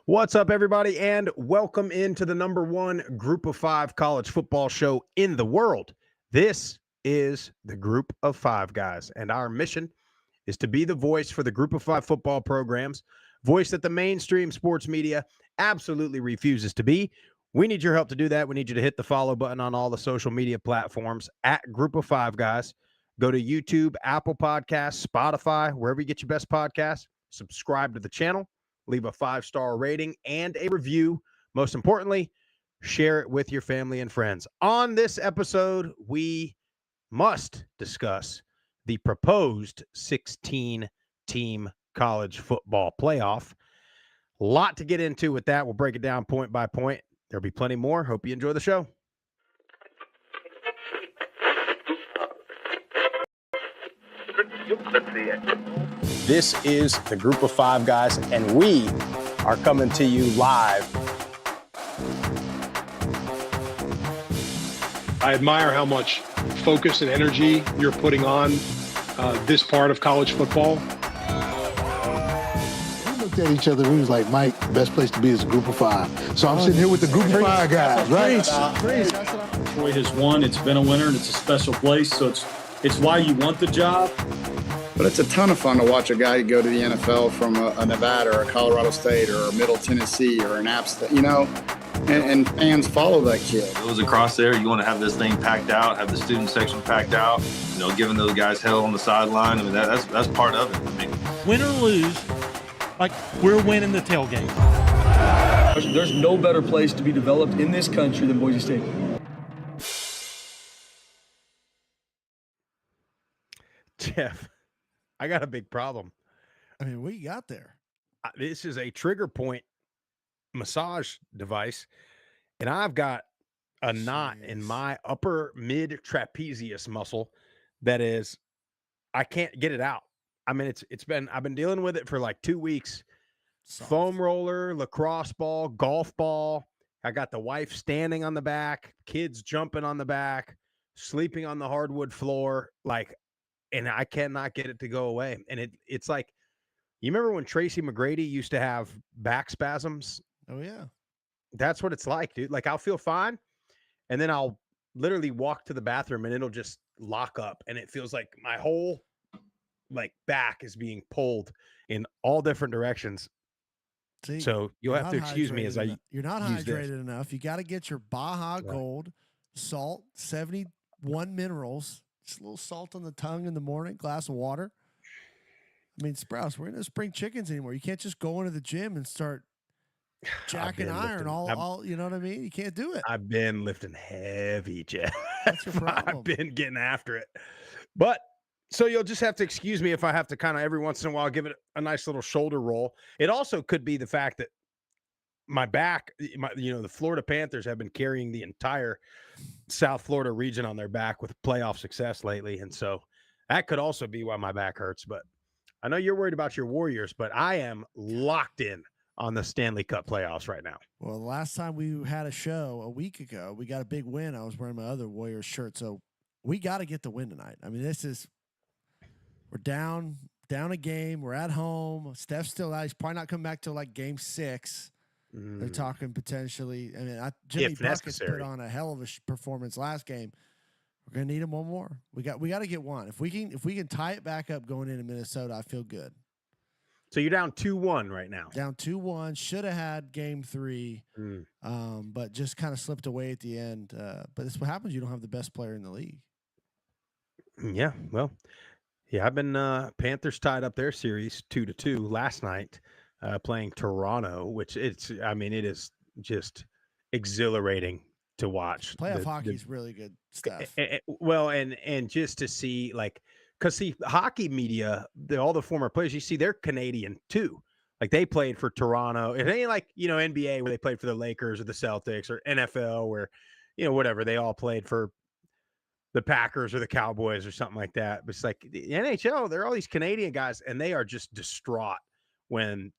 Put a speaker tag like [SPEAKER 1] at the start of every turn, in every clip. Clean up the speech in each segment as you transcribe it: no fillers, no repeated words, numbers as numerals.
[SPEAKER 1] What's up, everybody, and welcome into the number one Group of Five college football show in the world. This is the Group of Five guys, and our mission is to be the voice for the Group of Five football programs, voice that the mainstream sports media absolutely refuses to be. We need your help to do that. We need you to hit the follow button on all the social media platforms at Group of Five guys. Go to YouTube, Apple Podcasts, Spotify, wherever you get your best podcasts. Subscribe to the channel. Leave a 5-star rating and a review. Most importantly, share it with your family and friends. On this episode, we must discuss the proposed 16-team college football playoff. A lot to get into with that. We'll break it down point by point. There'll be plenty more. Hope you enjoy the show. This is the Group of Five guys, and we are coming to you live.
[SPEAKER 2] I admire how much focus and energy you're putting on this part of college football.
[SPEAKER 3] We looked at each other, we was like, Mike, the best place to be is a Group of Five. So I'm sitting here with the Group of Five guys, right?
[SPEAKER 4] Troy has won, it's been a winner, and it's a special place, so it's why you want the job.
[SPEAKER 5] But it's a ton of fun to watch a guy go to the NFL from a Nevada or a Colorado State or a Middle Tennessee or an App State, and fans follow that kid.
[SPEAKER 6] It was across there. You want to have this thing packed out, have the student section packed out, giving those guys hell on the sideline. I mean, that's part of it. I mean,
[SPEAKER 7] win or lose, like we're winning the tailgate.
[SPEAKER 4] There's no better place to be developed in this country than Boise State.
[SPEAKER 1] Jeff, I got a big problem.
[SPEAKER 7] I mean, what you got there?
[SPEAKER 1] This is a trigger point massage device, and I've got a knot in my upper mid trapezius muscle that is, I can't get it out. I mean, I've been dealing with it for like 2 weeks. Foam roller, lacrosse ball, golf ball. I got the wife standing on the back, kids jumping on the back, sleeping on the hardwood floor, and I cannot get it to go away. And it's like, you remember when Tracy McGrady used to have back spasms?
[SPEAKER 7] Oh, yeah.
[SPEAKER 1] That's what it's like, dude. Like, I'll feel fine, and then I'll literally walk to the bathroom, and it'll just lock up, and it feels like my whole, back is being pulled in all different directions.
[SPEAKER 7] See,
[SPEAKER 1] so you'll have to excuse me as
[SPEAKER 7] You're not hydrated enough. You got to get your Baja Gold, salt, 71 minerals, just a little salt on the tongue in the morning, glass of water. I mean, Sprouse, we're in no spring chickens anymore. You can't just go into the gym and start jacking iron all you know what I mean? You can't do it.
[SPEAKER 1] I've been lifting heavy, Jeff.
[SPEAKER 7] That's your problem.
[SPEAKER 1] I've been getting after it. But so you'll just have to excuse me if I have to kind of every once in a while give it a nice little shoulder roll. It also could be the fact that my back, the Florida Panthers have been carrying the entire South Florida region on their back with playoff success lately. And so that could also be why my back hurts. But I know you're worried about your Warriors, but I am locked in on the Stanley Cup playoffs right now.
[SPEAKER 7] Well, the last time we had a show a week ago, we got a big win. I was wearing my other Warriors shirt. So we got to get the win tonight. I mean, we're down a game. We're at home. Steph's still out. He's probably not coming back till game 6. They're talking potentially. I mean, Jimmy Buckets put on a hell of a performance last game. We're gonna need him one more. We got to get one. If we can tie it back up going into Minnesota, I feel good.
[SPEAKER 1] So you're down 2-1 right now.
[SPEAKER 7] Down 2-1. Should have had game 3, but just kind of slipped away at the end. But that's what happens. You don't have the best player in the league.
[SPEAKER 1] Yeah, well, yeah, I've been Panthers tied up their series 2-2 last night. Playing Toronto, which it is just exhilarating to watch.
[SPEAKER 7] Playoff hockey is really good stuff.
[SPEAKER 1] And just to see, because hockey media, all the former players, you see, they're Canadian too. Like, they played for Toronto. It ain't like, NBA where they played for the Lakers or the Celtics, or NFL where, whatever, they all played for the Packers or the Cowboys or something like that. But it's like the NHL, they're all these Canadian guys, and they are just distraught when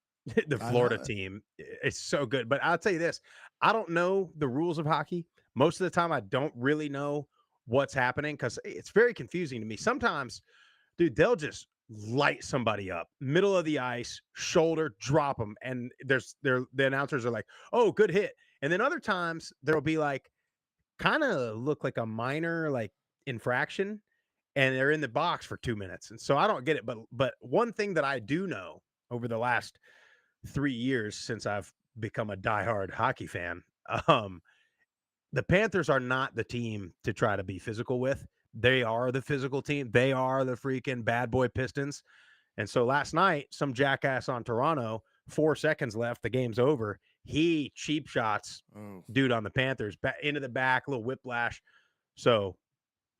[SPEAKER 1] the Florida team is so good. But I'll tell you this, I don't know the rules of hockey. Most of the time, I don't really know what's happening because it's very confusing to me. Sometimes, dude, they'll just light somebody up, middle of the ice, shoulder, drop them, and the announcers are like, "Oh, good hit." And then other times there'll be like kind of look like a minor like infraction, and they're in the box for 2 minutes. And so I don't get it. But one thing that I do know over the last 3 years since I've become a diehard hockey fan, um, the Panthers are not the team to try to be physical with. They are the physical team. They are the freaking bad boy Pistons. And so last night, some jackass on Toronto, 4 seconds left, the game's over. He cheap shots dude on the Panthers back into the back, a little whiplash. So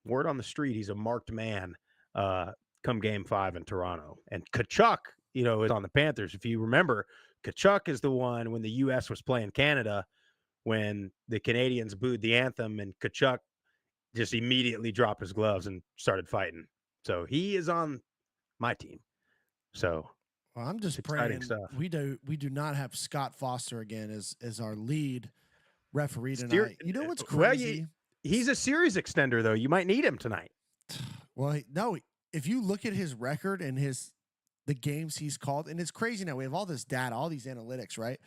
[SPEAKER 1] word on the street, he's a marked man come game 5 in Toronto. And Kachuk, is on the Panthers. If you remember, Kachuk is the one when the U.S. was playing Canada, when the Canadians booed the anthem, and Kachuk just immediately dropped his gloves and started fighting. So he is on my team. So
[SPEAKER 7] well, I'm just
[SPEAKER 1] exciting
[SPEAKER 7] praying
[SPEAKER 1] stuff.
[SPEAKER 7] we do not have Scott Foster again as our lead referee tonight. You know what's crazy?
[SPEAKER 1] Well, he's a series extender though. You might need him tonight.
[SPEAKER 7] Well, no. If you look at his record and the games he's called, and it's crazy now. We have all this data, all these analytics, right,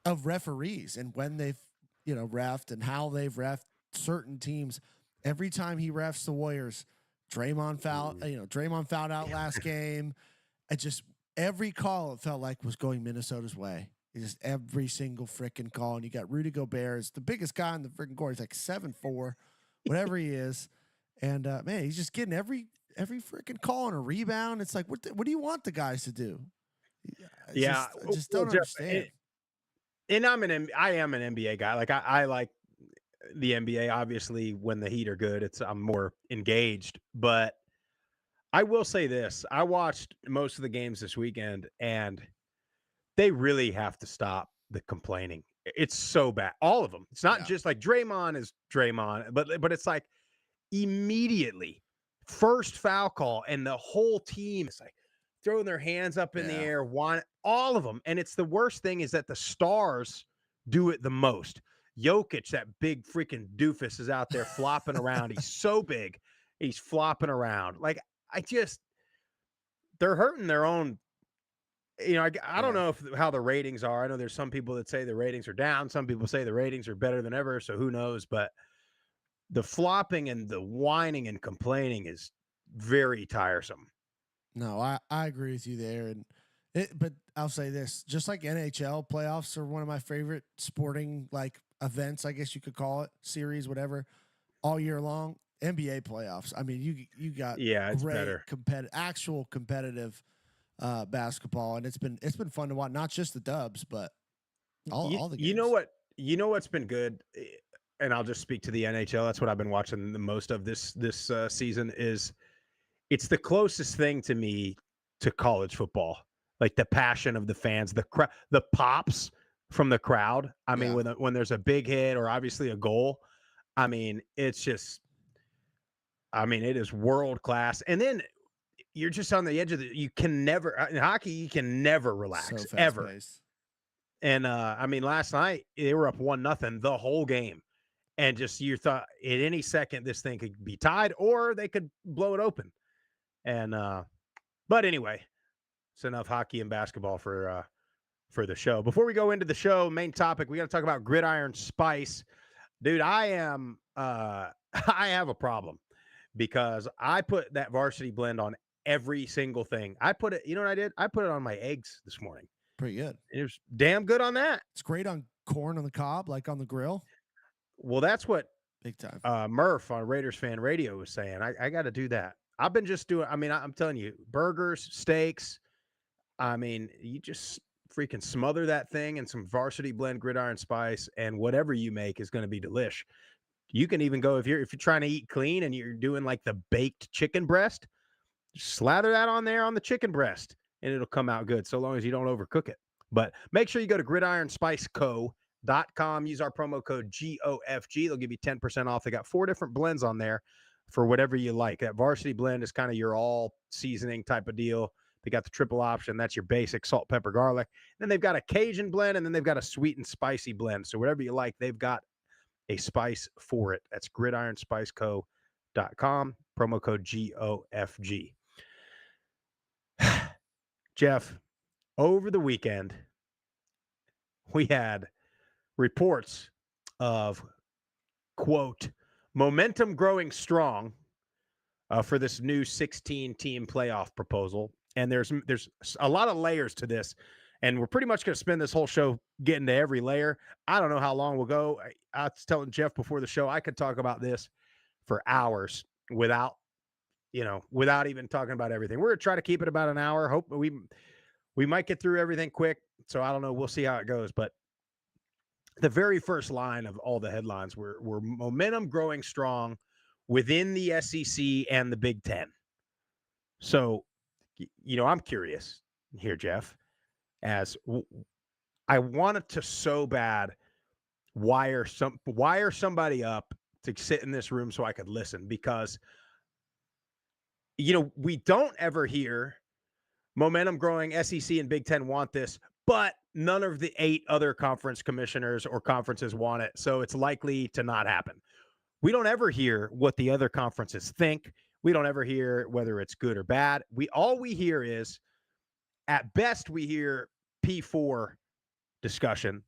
[SPEAKER 7] of referees and when they've refed and how they've refed certain teams. Every time he refs the Warriors, Draymond fouled out last game. It just every call it felt like was going Minnesota's way. It's just every single freaking call. And you got Rudy Gobert, is the biggest guy in the freaking court. He's like 7'4", whatever he is. And man, he's just getting every freaking call and a rebound. It's like, what do you want the guys to do?
[SPEAKER 1] I
[SPEAKER 7] just don't understand.
[SPEAKER 1] And I am an NBA guy. Like I like the NBA. Obviously, when the Heat are good, I'm more engaged. But I will say this: I watched most of the games this weekend, and they really have to stop the complaining. It's so bad, all of them. It's not just like Draymond is Draymond, but it's like immediately first foul call, and the whole team is like throwing their hands up in the air, all of them. And it's the worst thing is that the stars do it the most. Jokic, that big freaking doofus, is out there flopping around. He's so big. He's flopping around. Like, they're hurting their own. I don't know how the ratings are. I know there's some people that say the ratings are down. Some people say the ratings are better than ever. So who knows? But the flopping and the whining and complaining is very tiresome.
[SPEAKER 7] No, I agree with you there. But I'll say this, just like NHL playoffs are one of my favorite sporting like events, I guess you could call it, series, whatever, all year long. NBA playoffs. I mean, you got
[SPEAKER 1] it's
[SPEAKER 7] great
[SPEAKER 1] better.
[SPEAKER 7] Actual competitive basketball, and it's been fun to watch. Not just the dubs, but all the games.
[SPEAKER 1] You know what's been good, and I'll just speak to the NHL. That's what I've been watching the most of this season. It's the closest thing to me to college football, like the passion of the fans, the pops from the crowd. I mean, when there's a big hit or obviously a goal, I mean, it's just. I mean, it is world class. And then you're just on the edge of you can never, in hockey, you can never relax, ever. And, I mean, last night, they were up 1-0 the whole game. And just you thought at any second this thing could be tied or they could blow it open. And, but anyway, it's enough hockey and basketball for the show. Before we go into the show, main topic, we got to talk about Gridiron Spice. Dude, I have a problem. Because I put that varsity blend on every single thing. I put it, you know what I did? I put it on my eggs this morning.
[SPEAKER 7] Pretty good.
[SPEAKER 1] It was damn good on that.
[SPEAKER 7] It's great on corn on the cob, like on the grill.
[SPEAKER 1] Well, that's what
[SPEAKER 7] big time
[SPEAKER 1] Murph on Raiders Fan Radio was saying. I got to do that. I've been just doing, I mean, I'm telling you, burgers, steaks. I mean, you just freaking smother that thing in some varsity blend Gridiron Spice, and whatever you make is going to be delish. You can even go if you're trying to eat clean and you're doing like the baked chicken breast, slather that on there on the chicken breast and it'll come out good so long as you don't overcook it. But make sure you go to gridironspiceco.com. Use our promo code GOFG. They'll give you 10% off. They got 4 different blends on there for whatever you like. That varsity blend is kind of your all seasoning type of deal. They got the triple option. That's your basic salt, pepper, garlic. Then they've got a Cajun blend, and then they've got a sweet and spicy blend. So whatever you like, they've got a spice for it. That's gridironspiceco.com, promo code GOFG. Jeff, over the weekend, we had reports of, quote, momentum growing strong for this new 16-team playoff proposal. And there's a lot of layers to this, and we're pretty much going to spend this whole show getting to every layer. I don't know how long we'll go. I was telling Jeff before the show, I could talk about this for hours without even talking about everything. We're going to try to keep it about an hour. Hope we might get through everything quick. So I don't know. We'll see how it goes. But the very first line of all the headlines were momentum growing strong within the SEC and the Big Ten. So, I'm curious here, Jeff, as I wanted to so bad wire somebody up to sit in this room so I could listen, because we don't ever hear momentum growing, SEC and Big Ten want this, but none of the 8 other conference commissioners or conferences want it, so it's likely to not happen. We don't ever hear what the other conferences think. We don't ever hear whether it's good or bad. All we hear is, at best, we hear P4 discussion,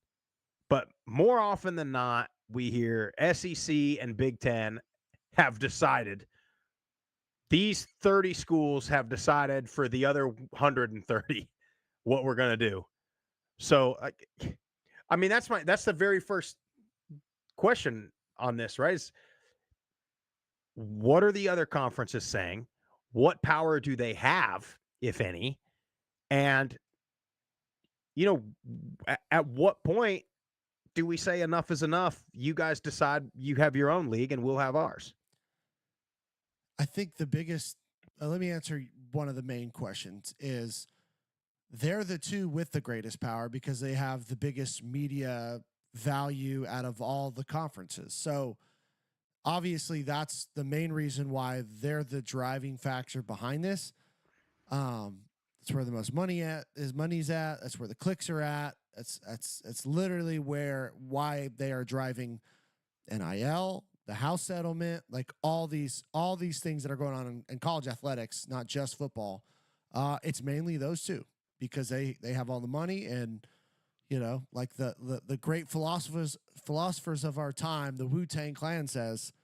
[SPEAKER 1] but more often than not, we hear SEC and Big Ten have decided. These 30 schools have decided for the other 130 what we're going to do. So, I mean, that's the very first question on this, right? Is what are the other conferences saying? What power do they have, if any? And, at what point do we say enough is enough? You guys decide you have your own league and we'll have ours.
[SPEAKER 7] I think the biggest, let me answer one of the main questions is they're the two with the greatest power because they have the biggest media value out of all the conferences. So obviously that's the main reason why they're the driving factor behind this. That's where the most money's at. That's where the clicks are at. That's literally why they are driving NIL, the house settlement, like all these things that are going on in college athletics, not just football. It's mainly those two because they have all the money, and like the great philosophers of our time, the Wu-Tang Clan says,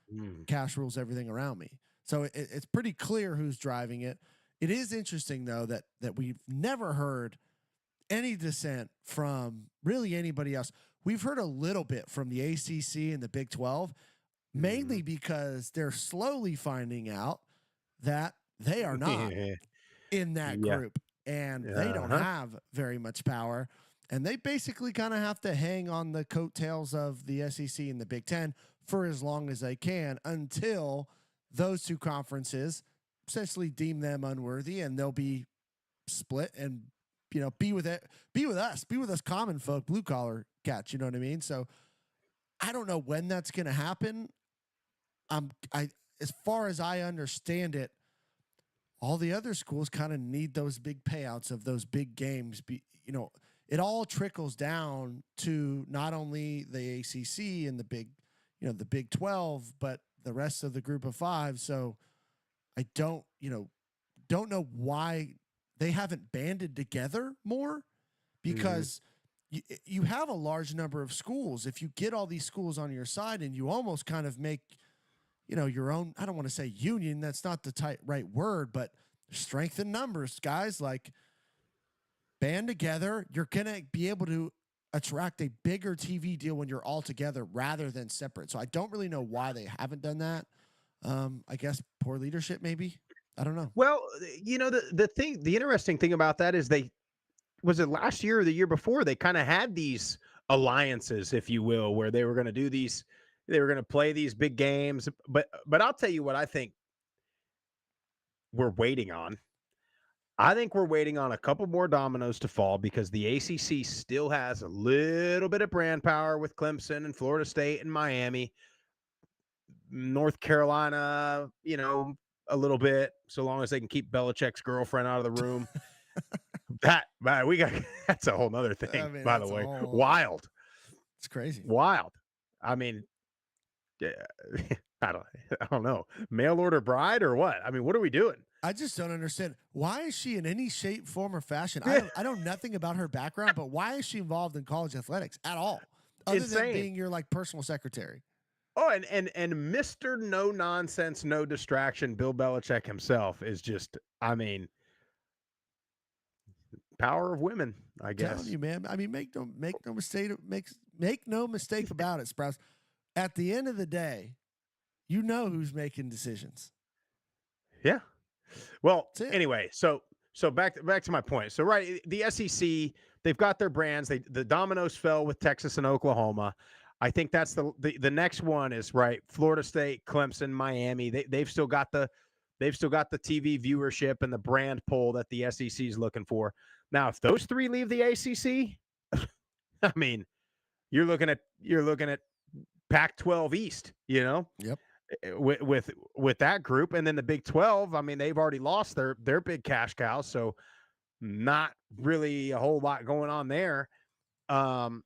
[SPEAKER 7] cash rules everything around me. So it's pretty clear who's driving it. It is interesting though that we've never heard any dissent from really anybody else. We've heard a little bit from the ACC and the Big 12, mainly because they're slowly finding out that they are not in that group, and they don't have very much power, and they basically kind of have to hang on the coattails of the SEC and the Big Ten for as long as they can until those two conferences essentially deem them unworthy, and they'll be split and be with us common folk, blue collar cats. You know what I mean? So I don't know when that's going to happen. As far as I understand it, all the other schools kind of need those big payouts of those big games. It all trickles down to not only the ACC and the Big 12, but the rest of the group of 5. So I don't know why they haven't banded together more, because you have a large number of schools. If you get all these schools on your side and you almost kind of make, your own, I don't want to say union, that's not the right word, but strength in numbers, guys, like band together. You're going to be able to attract a bigger TV deal when you're all together rather than separate. So I don't really know why they haven't done that. I guess poor leadership, maybe. I don't know.
[SPEAKER 1] Well, the interesting thing about that is was it last year or the year before, they kind of had these alliances, if you will, where they were going to do these, they were going to play these big games. But I'll tell you what I think we're waiting on. I think we're waiting on a couple more dominoes to fall, because the ACC still has a little bit of brand power with Clemson and Florida State and Miami. North Carolina, a little bit, so long as they can keep Belichick's girlfriend out of the room. That's a whole nother thing, by the way. Wild.
[SPEAKER 7] It's crazy.
[SPEAKER 1] Wild. I mean, I don't know, mail order bride or what? I mean, what are we doing?
[SPEAKER 7] I just don't understand. Why is she in any shape, form, or fashion?
[SPEAKER 1] Yeah.
[SPEAKER 7] I know nothing about her background, but why is she involved in college athletics at all? Other than
[SPEAKER 1] Insane.
[SPEAKER 7] being your like personal secretary.
[SPEAKER 1] Oh, and Mr. No Nonsense, No Distraction, Bill Belichick himself is just, I mean, power of women, I guess.
[SPEAKER 7] Telling you, man. I mean, make no mistake about it, Sprouse. At the end of the day, you know who's making decisions.
[SPEAKER 1] Yeah. Well,
[SPEAKER 7] That's it.
[SPEAKER 1] anyway, so back to my point. So right, the SEC, they've got their brands. The dominoes fell with Texas and Oklahoma. I think that's the next one is right. Florida State, Clemson, Miami. They've still got the TV viewership and the brand pull that the SEC is looking for. Now, if those three leave the ACC, I mean, you're looking at Pac-12 East. You know.
[SPEAKER 7] Yep.
[SPEAKER 1] With that group, and then the Big 12, I mean, they've already lost their big cash cows, so not really a whole lot going on there. And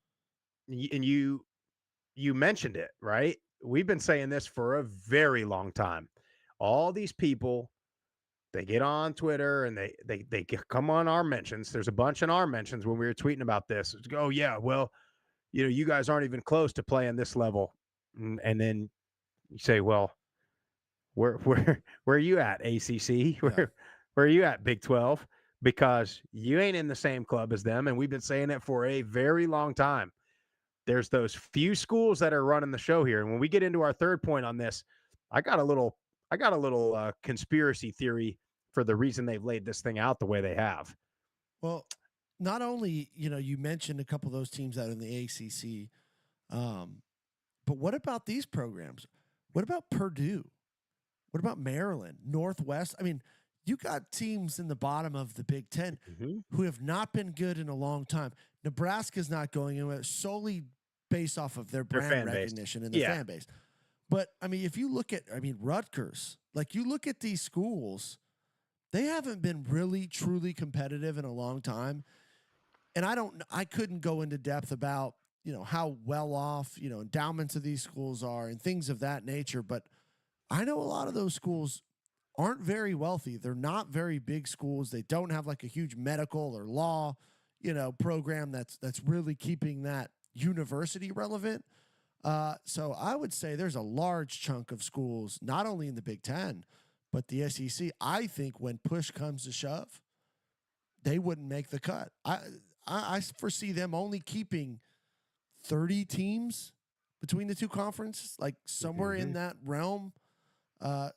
[SPEAKER 1] you mentioned it, right? We've been saying this for a very long time. All these people, they get on Twitter and they come on our mentions. There's a bunch in our mentions when we were tweeting about this. It's, oh yeah, well, you guys aren't even close to playing this level, and then you say, well, where are you at, ACC? Where are you at, Big 12? Because you ain't in the same club as them, and we've been saying it for a very long time. There's those few schools that are running the show here, and when we get into our third point on this, I got a little conspiracy theory for the reason they've laid this thing out the way they have.
[SPEAKER 7] Well, not only you mentioned a couple of those teams out in the ACC, but what about these programs? What about Purdue? What about Maryland, Northwest? I mean, you got teams in the bottom of the Big Ten who have not been good in a long time. Nebraska's not going anywhere solely based off of their brand recognition and their fan base. But I mean, if you look at, Rutgers, like you look at these schools, they haven't been really truly competitive in a long time. And I couldn't go into depth about, how well off, endowments of these schools are and things of that nature. But I know a lot of those schools aren't very wealthy. They're not very big schools. They don't have like a huge medical or law, program that's really keeping that university relevant. So I would say there's a large chunk of schools, not only in the Big Ten, but the SEC. I think when push comes to shove, they wouldn't make the cut. I foresee them only keeping 30 teams between the two conferences, like somewhere in that realm.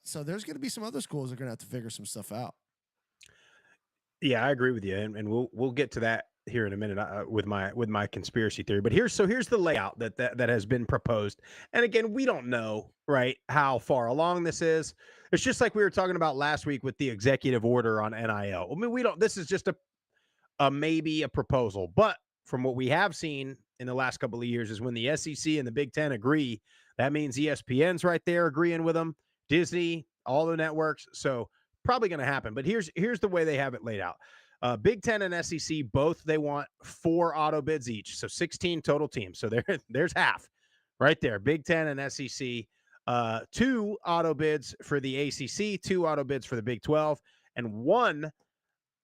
[SPEAKER 7] So there's going to be some other schools that are going to have to figure some stuff out.
[SPEAKER 1] Yeah, I agree with you, and we'll get to that here in a minute with my conspiracy theory. But here's the layout that has been proposed. And again, we don't know, right, how far along this is. It's just like we were talking about last week with the executive order on NIL. I mean, this is just maybe a proposal, but from what we have seen in the last couple of years is when the SEC and the Big Ten agree, that means ESPN's right there agreeing with them, Disney, all the networks. So probably going to happen. But here's the way they have it laid out. Big Ten and SEC, both, they want 4 auto bids each. So 16 total teams. So there's half right there. Big Ten and SEC, 2 auto bids for the ACC, 2 auto bids for the Big 12, and 1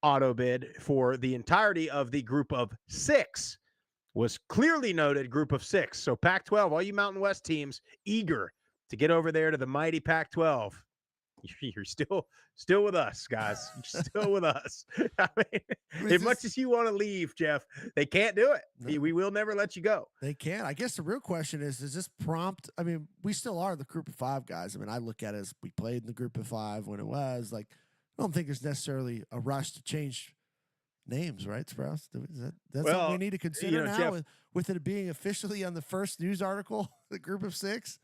[SPEAKER 1] auto bid for the entirety of the group of 6. Was clearly noted group of 6. So Pac-12, all you Mountain West teams, eager to get over there to the mighty Pac-12. You're still with us, guys. You're still with us. I mean, as much as you want to leave, Jeff, they can't do it. No. We will never let you go.
[SPEAKER 7] They can't. I guess the real question is, does this prompt? I mean, we still are the group of 5 guys. I mean, I look at it as we played in the group of 5 when it was like, I don't think there's necessarily a rush to change names, right, Sprouse? That's something we need to consider now, Jeff, with it being officially on the first news article, the group of 6.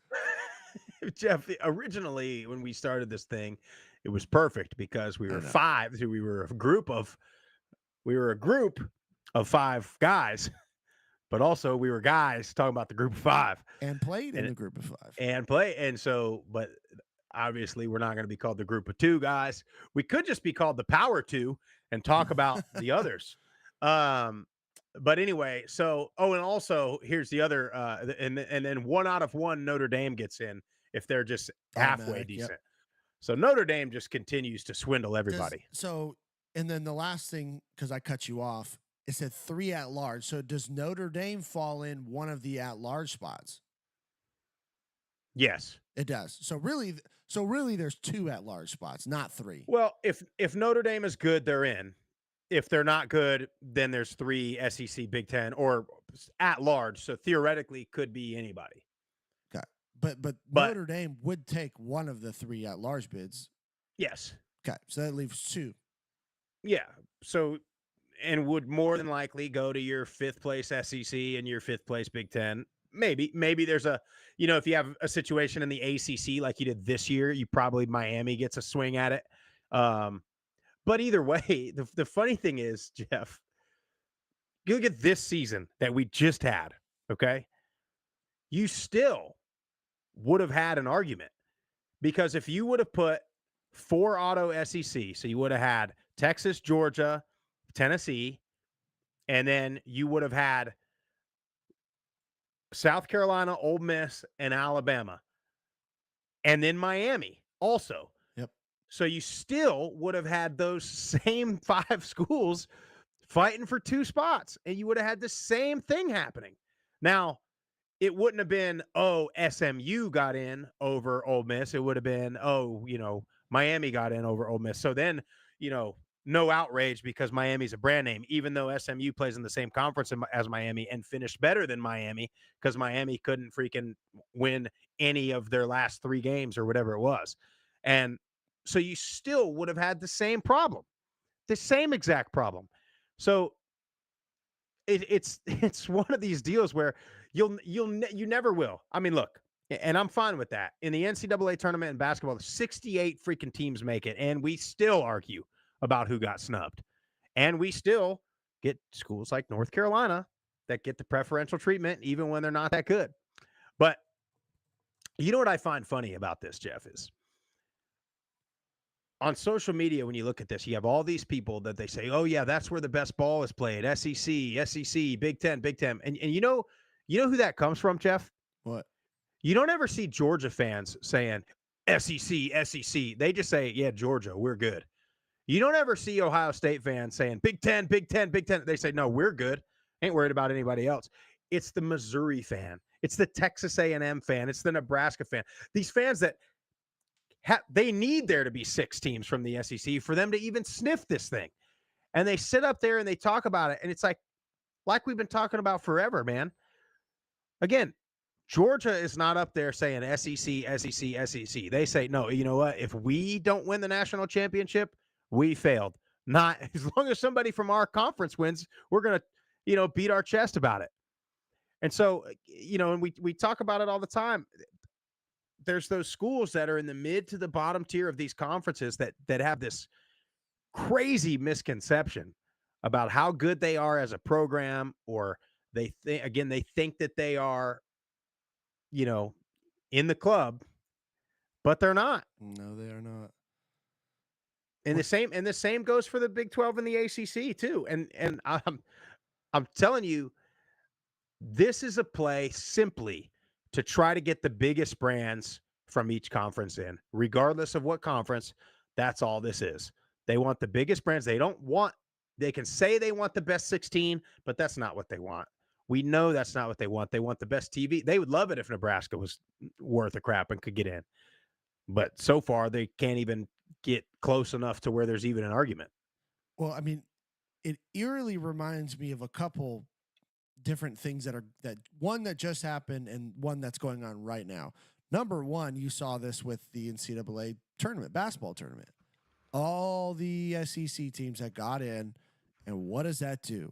[SPEAKER 1] Jeff, originally when we started this thing, it was perfect because we were 5. So we were a group of 5 guys, but also we were guys talking about the group of 5
[SPEAKER 7] and played in the group of 5
[SPEAKER 1] and so, but obviously we're not going to be called the group of 2 guys. We could just be called the Power 2 and talk about the others. But anyway, so, and also here's the other, and then 1 out of 1 Notre Dame gets in if they're just halfway
[SPEAKER 7] Automatic, yep.
[SPEAKER 1] decent. So Notre Dame just continues to swindle everybody.
[SPEAKER 7] And then the last thing, because I cut you off, it said 3 at large. So does Notre Dame fall in one of the at large spots?
[SPEAKER 1] Yes.
[SPEAKER 7] It does. So really there's 2 at large spots, not 3.
[SPEAKER 1] Well, if Notre Dame is good, they're in. If they're not good, then there's 3 SEC, Big Ten, or at large. So theoretically, could be anybody.
[SPEAKER 7] Okay, but Notre Dame would take one of the 3 at large bids.
[SPEAKER 1] Yes.
[SPEAKER 7] Okay, so that leaves 2.
[SPEAKER 1] Yeah. So, and would more than likely go to your 5th place SEC and your 5th place Big Ten. Maybe there's a, if you have a situation in the ACC like you did this year, you probably Miami gets a swing at it. But either way, the funny thing is, Jeff, you look at this season that we just had, okay? You still would have had an argument, because if you would have put 4 auto SEC, so you would have had Texas, Georgia, Tennessee, and then you would have had South Carolina, Ole Miss, and Alabama, and then Miami also.
[SPEAKER 7] Yep.
[SPEAKER 1] So you still would have had those same 5 schools fighting for 2 spots, and you would have had the same thing happening. Now, it wouldn't have been, SMU got in over Ole Miss. It would have been, Miami got in over Ole Miss. So then, no outrage because Miami's a brand name, even though SMU plays in the same conference as Miami and finished better than Miami because Miami couldn't freaking win any of their last 3 games or whatever it was. And so you still would have had the same problem, the same exact problem. So it's one of these deals where you never will. I mean, look, and I'm fine with that. In the NCAA tournament in basketball, 68 freaking teams make it, and we still argue about who got snubbed. And we still get schools like North Carolina that get the preferential treatment even when they're not that good. But you know what I find funny about this, Jeff, is on social media, when you look at this, you have all these people that they say, oh, yeah, that's where the best ball is played. SEC, Big Ten. And you know who that comes from, Jeff?
[SPEAKER 7] What?
[SPEAKER 1] You don't ever see Georgia fans saying SEC. They just say, yeah, Georgia, we're good. You don't ever see Ohio State fans saying Big Ten. They say, no, we're good. Ain't worried about anybody else. It's the Missouri fan. It's the Texas A&M fan. It's the Nebraska fan. These fans that they need there to be 6 teams from the SEC for them to even sniff this thing. And they sit up there and they talk about it. And it's like we've been talking about forever, man. Again, Georgia is not up there saying SEC. They say, no, you know what? If we don't win the national championship, we failed. Not as long as somebody from our conference wins, we're going to, beat our chest about it. And so, and we talk about it all the time. There's those schools that are in the mid to the bottom tier of these conferences that have this crazy misconception about how good they are as a program, or they think that they are, in the club, but they're not.
[SPEAKER 7] No, they are not.
[SPEAKER 1] And the same goes for the Big 12 and the ACC too. And I'm telling you, this is a play simply to try to get the biggest brands from each conference in, regardless of what conference. That's all this is. They want the biggest brands. They can say they want the best 16, but that's not what they want. We know that's not what they want. They want the best TV. They would love it if Nebraska was worth a crap and could get in. But so far, they can't even get close enough to where there's even an argument.
[SPEAKER 7] Well, I mean, it eerily reminds me of a couple different things that one that just happened and one that's going on right now. Number one, you saw this with the NCAA tournament, basketball tournament. All the SEC teams that got in, and what does that do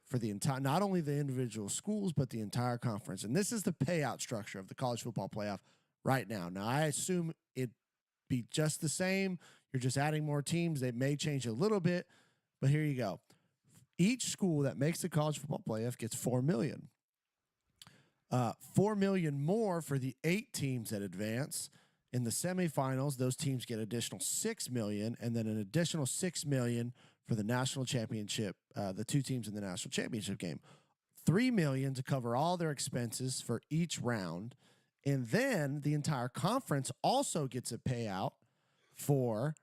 [SPEAKER 7] for the entire, not only the individual schools, but the entire conference? And this is the payout structure of the college football playoff right now. Now, I assume it'd be just the same. You're just adding more teams. They may change a little bit, but here you go. Each school that makes the college football playoff gets $4 million. $4 million more for the 8 teams that advance. In the semifinals, those teams get additional $6 million, and then an additional $6 million for the national championship, the 2 teams in the national championship game. $3 million to cover all their expenses for each round, And then the entire conference also gets a payout for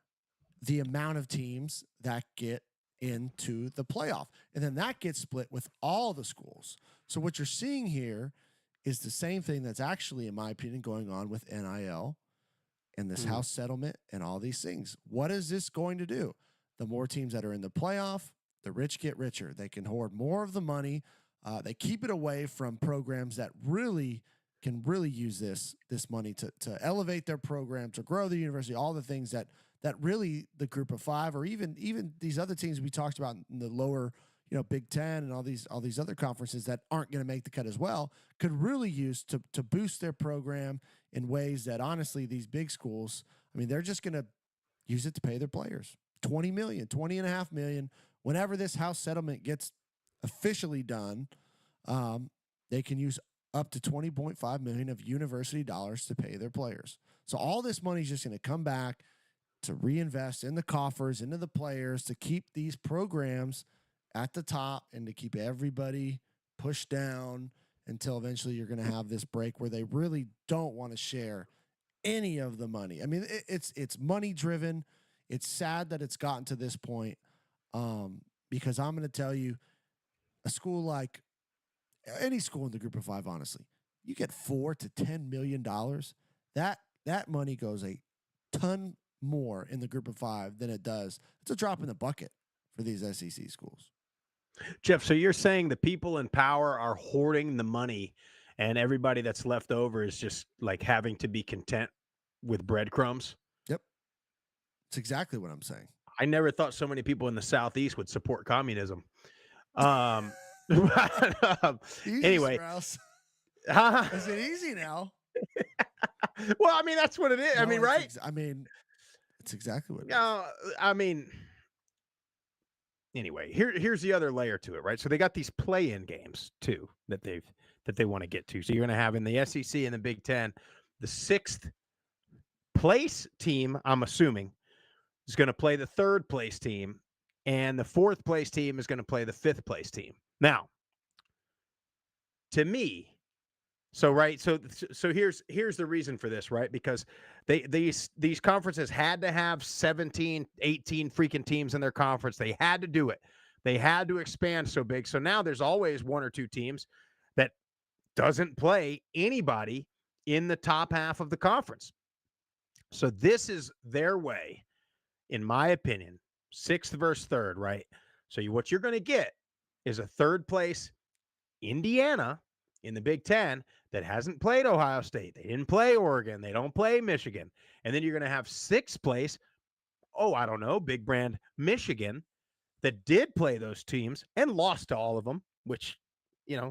[SPEAKER 7] the amount of teams that get into the playoff. And then that gets split with all the schools. So what you're seeing here is the same thing that's actually, in my opinion, going on with NIL and this house settlement and all these things. What is this going to do? The more teams that are in the playoff, the rich get richer. They can hoard more of the money. They keep it away from programs that really can really use this money to elevate their program, to grow the university, all the things that really the group of five, or even these other teams we talked about in the lower, Big Ten and all these other conferences that aren't going to make the cut as well, could really use to boost their program in ways that honestly these big schools, I mean, they're just going to use it to pay their players. 20 million, 20 and a half million. Whenever this house settlement gets officially done, they can use up to 20.5 million of university dollars to pay their players. So all this money is just going to come back to reinvest in the coffers, into the players, to keep these programs at the top and to keep everybody pushed down until eventually you're going to have this break where they really don't want to share any of the money. I mean, it's money driven. It's sad that it's gotten to this point, because I'm going to tell you, a school like any school in the group of five, honestly, you get $4 to $10 million. That money goes a ton more in the group of five than it does. It's a drop in the bucket for these SEC schools.
[SPEAKER 1] Jeff, so you're saying the people in power are hoarding the money and everybody that's left over is just like having to be content with breadcrumbs?
[SPEAKER 7] Yep. That's exactly what I'm saying.
[SPEAKER 1] I never thought so many people in the Southeast would support communism.
[SPEAKER 7] Easy,
[SPEAKER 1] Anyway.
[SPEAKER 7] Strauss.
[SPEAKER 1] Huh?
[SPEAKER 7] Is it easy now?
[SPEAKER 1] Well, I mean, that's what it is.
[SPEAKER 7] No,
[SPEAKER 1] I mean, right?
[SPEAKER 7] It's exactly what it is.
[SPEAKER 1] I mean, anyway, here's the other layer to it, right? So they got these play-in games too that they want to get to. So you're going to have in the SEC and the Big Ten, the 6th place team, I'm assuming, is going to play the 3rd place team, and the 4th place team is going to play the 5th place team. Now, to me, so here's the reason for this, right? Because these conferences had to have 17, 18 freaking teams in their conference. They had to do it. They had to expand so big. So now there's always 1 or 2 teams that doesn't play anybody in the top half of the conference. So this is their way, in my opinion, 6th versus 3rd, right? So what you're going to get is a 3rd place Indiana in the Big Ten that hasn't played Ohio State. They didn't play Oregon. They don't play Michigan. And then you're going to have 6th place, I don't know, big brand Michigan that did play those teams and lost to all of them, which,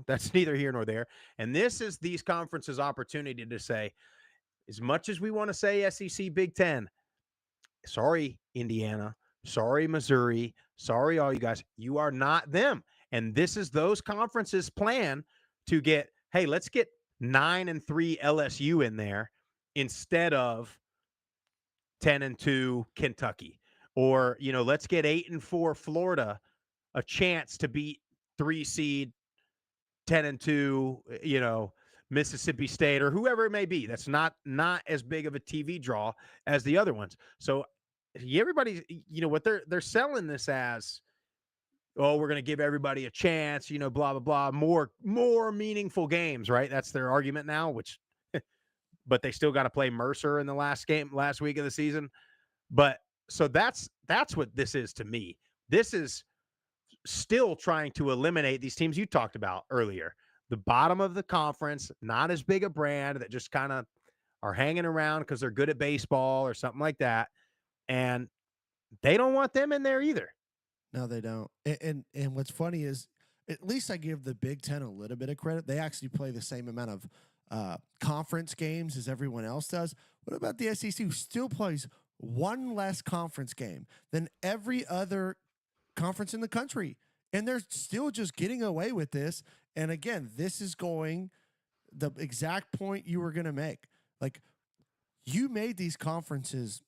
[SPEAKER 1] that's neither here nor there. And this is these conferences' opportunity to say, as much as we want to say SEC Big Ten, sorry, Indiana, sorry, Missouri, sorry, all you guys, you are not them. And this is those conferences' plan to get, hey, let's get 9-3 LSU in there instead of 10-2 Kentucky, or let's get 8-4 Florida a chance to beat 3 seed 10-2 Mississippi State or whoever it may be. That's not as big of a TV draw as the other ones. So everybody, what they're selling this as, we're going to give everybody a chance, blah, blah, blah, more meaningful games, right? That's their argument now, but they still got to play Mercer in the last week of the season. But so that's what this is to me. This is still trying to eliminate these teams you talked about earlier. The bottom of the conference, not as big a brand, that just kind of are hanging around because they're good at baseball or something like that. And they don't want them in there either.
[SPEAKER 7] No, they don't. And what's funny is, at least I give the Big Ten a little bit of credit. They actually play the same amount of conference games as everyone else does. What about the SEC, who still plays one less conference game than every other conference in the country? And they're still just getting away with this. And again, this is going the exact point you were going to make. Like, you made these conferences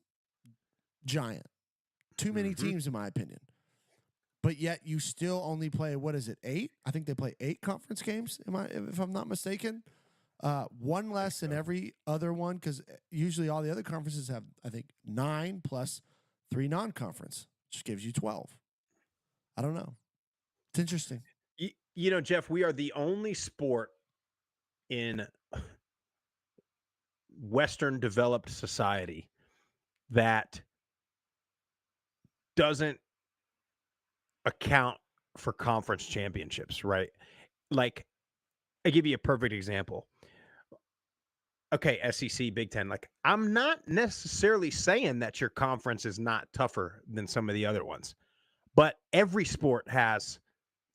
[SPEAKER 7] giant. Too many teams, in my opinion. But yet you still only play, 8? I think they play 8 conference games, if I'm not mistaken. One less than every other one because usually all the other conferences have, I think, 9 plus 3 non-conference, which gives you 12. I don't know. It's interesting.
[SPEAKER 1] Jeff, we are the only sport in Western developed society that doesn't account for conference championships, right? Like, I give you a perfect example. Okay, SEC, Big Ten. Like, I'm not necessarily saying that your conference is not tougher than some of the other ones, but every sport has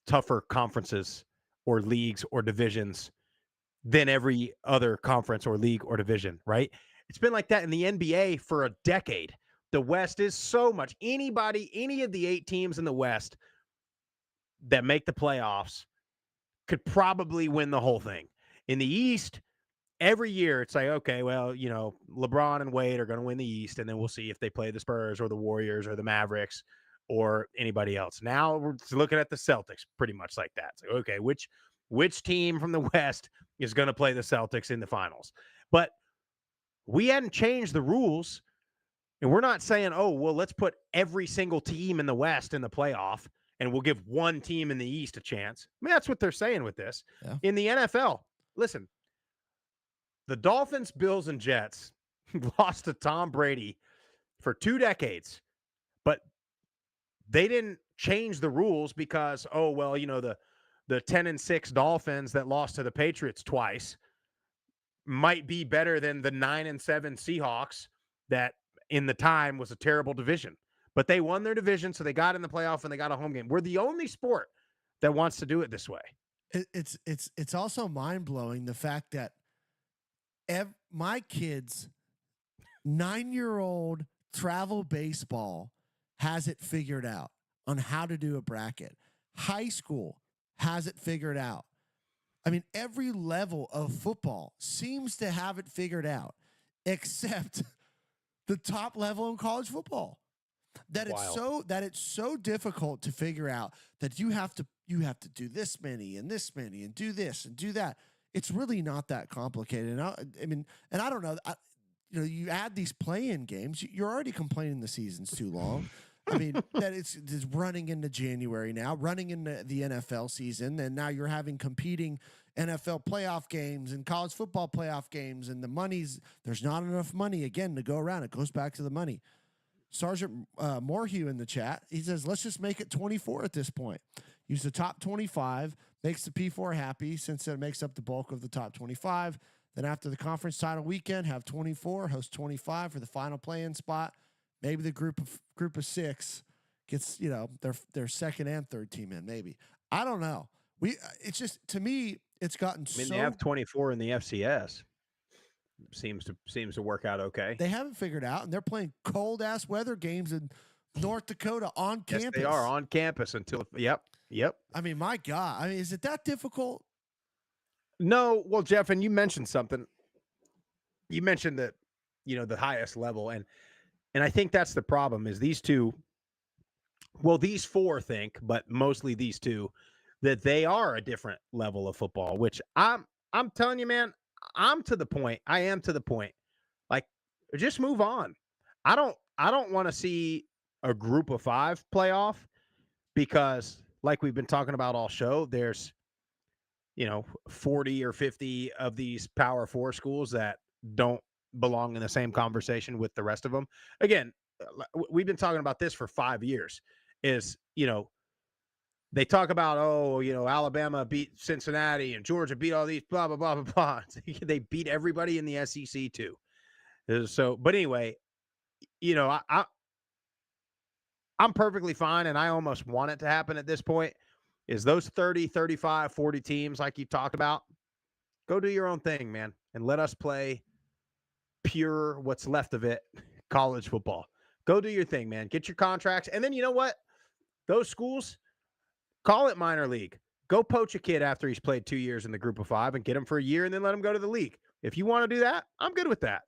[SPEAKER 1] tougher conferences or leagues or divisions than every other conference or league or division, right? It's been like that in the NBA for a decade. The West is so much. Any of the 8 teams in the West that make the playoffs could probably win the whole thing. In the East, every year it's like, okay, well, LeBron and Wade are going to win the East, and then we'll see if they play the Spurs or the Warriors or the Mavericks or anybody else. Now we're looking at the Celtics pretty much like that. It's like, okay, which team from the West is going to play the Celtics in the finals? But we hadn't changed the rules, and we're not saying, oh, well, let's put every single team in the West in the playoff, and we'll give one team in the East a chance. I mean, that's what they're saying with this.
[SPEAKER 7] Yeah.
[SPEAKER 1] In the NFL, listen, the Dolphins, Bills, and Jets lost to Tom Brady for 2 decades, but they didn't change the rules because, oh, well, the 10-6 Dolphins that lost to the Patriots twice might be better than the 9-7 Seahawks that in the time was a terrible division. But they won their division, so they got in the playoff and they got a home game. We're the only sport that wants to do it this way.
[SPEAKER 7] It's also mind-blowing the fact that my kids' 9-year-old travel baseball has it figured out on how to do a bracket. High school has it figured out. I mean, every level of football seems to have it figured out, except the top level in college football. It's so difficult to figure out that you have to do this many and do this and do that. It's really not that complicated. And I don't know. You add these play-in games, you're already complaining the season's too long. I mean, that it's running into January now, running into the NFL season, and now you're having competing NFL playoff games and college football playoff games, and there's not enough money, again, to go around. It goes back to the money. Sergeant Morhew in the chat, he says, let's just make it 24 at this point. Use the top 25, makes the P4 happy since it makes up the bulk of the top 25. Then after the conference title weekend, have 24, host 25 for the final play-in spot. Maybe the group of 6 gets, their second and third team in, maybe. I don't know. It's just, to me, it's gotten
[SPEAKER 1] They have 24 in the FCS. Seems to work out okay.
[SPEAKER 7] They haven't figured out, and they're playing cold-ass weather games in North Dakota on campus.
[SPEAKER 1] Yes, they are on campus until, yep.
[SPEAKER 7] I mean, my God. I mean, is it that difficult?
[SPEAKER 1] No. Well, Jeff, and you mentioned something. You mentioned that, the highest level, and I think that's the problem is these 4 think, but mostly these 2, that they are a different level of football, which I'm telling you, man, I am to the point. Like, just move on. I don't want to see a group of 5 playoff because, like we've been talking about all show, there's 40 or 50 of these Power 4 schools that don't belong in the same conversation with the rest of them. Again, we've been talking about this for 5 years. Is they talk about, Alabama beat Cincinnati and Georgia beat all these blah, blah, blah, blah, blah. They beat everybody in the SEC too. So, but anyway, I'm perfectly fine, and I almost want it to happen at this point, is those 30, 35, 40 teams like you talked about, go do your own thing, man, and let us play pure, what's left of it, college football. Go do your thing, man. Get your contracts. And then you know what? Those schools, call it minor league. Go poach a kid after he's played 2 years in the group of 5 and get him for a year and then let him go to the league. If you want to do that, I'm good with that.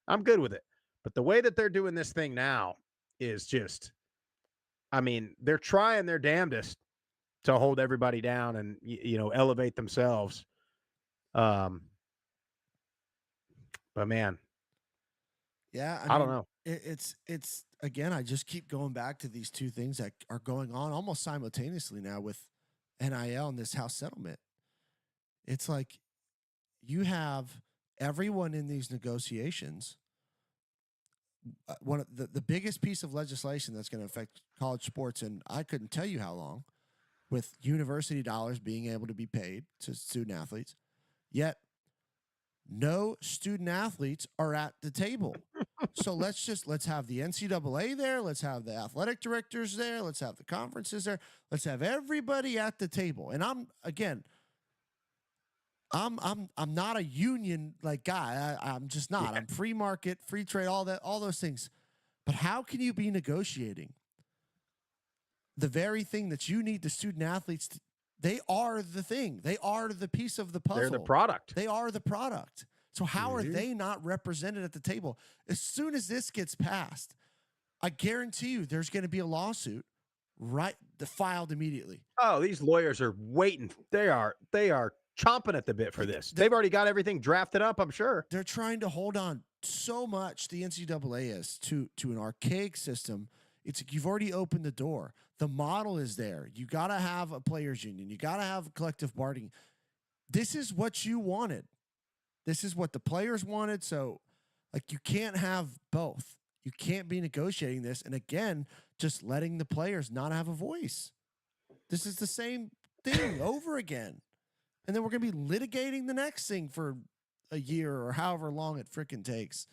[SPEAKER 1] I'm good with it. But the way that they're doing this thing now is just, they're trying their damnedest to hold everybody down and, elevate themselves. But man,
[SPEAKER 7] Yeah,
[SPEAKER 1] I don't know.
[SPEAKER 7] it's again. I just keep going back to these two things that are going on almost simultaneously now with NIL and this house settlement. It's like you have everyone in these negotiations. One of the biggest piece of legislation that's going to affect college sports, and I couldn't tell you how long, with university dollars being able to be paid to student athletes, yet no student athletes are at the table. So let's have the NCAA there. Let's have the athletic directors there. Let's have the conferences there. Let's have everybody at the table. And I'm not a union like guy. I'm just not.
[SPEAKER 1] Yeah.
[SPEAKER 7] I'm free market, free trade, all those things. But how can you be negotiating the very thing that you need the student athletes to, they are the thing. They are the piece of the puzzle.
[SPEAKER 1] They're the product.
[SPEAKER 7] They are the product. So how are they not represented at the table? As soon as this gets passed, I guarantee you there's going to be a lawsuit filed immediately.
[SPEAKER 1] Oh, these lawyers are waiting. They are chomping at the bit for this. They've already got everything drafted up, I'm sure.
[SPEAKER 7] They're trying to hold on so much, the NCAA is, to an archaic system. It's like you've already opened the door. The model is there. You got to have a players union. You got to have collective bargaining. This is what you wanted. This is what the players wanted. So, like, you can't have both. You can't be negotiating this. And again, just letting the players not have a voice. This is the same thing over again. And then we're going to be litigating the next thing for a year or however long it freaking takes.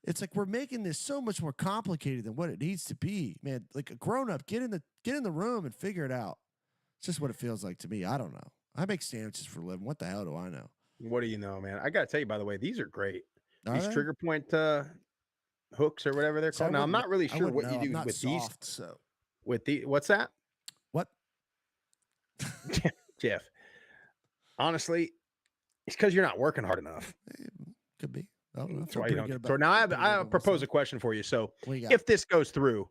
[SPEAKER 7] It's like we're making this so much more complicated than what it needs to be, man. Like a grown up, get in the room and figure it out. It's just what it feels like to me. I don't know. I make sandwiches for a living. What the hell do I know?
[SPEAKER 1] What do you know, man? I got to tell you, by the way, these are great.
[SPEAKER 7] Are
[SPEAKER 1] These
[SPEAKER 7] they?
[SPEAKER 1] trigger point hooks or whatever they're
[SPEAKER 7] So
[SPEAKER 1] called. Now, I'm not really
[SPEAKER 7] I
[SPEAKER 1] sure
[SPEAKER 7] wouldn't
[SPEAKER 1] what
[SPEAKER 7] know.
[SPEAKER 1] you
[SPEAKER 7] I'm
[SPEAKER 1] do
[SPEAKER 7] not
[SPEAKER 1] with
[SPEAKER 7] soft,
[SPEAKER 1] these.
[SPEAKER 7] So
[SPEAKER 1] With the what's that,
[SPEAKER 7] what?
[SPEAKER 1] Jeff? Honestly, it's because you're not working hard enough.
[SPEAKER 7] Could be. I don't know.
[SPEAKER 1] That's why you don't. So now I propose a question for you. So
[SPEAKER 7] What you got?
[SPEAKER 1] if this goes through,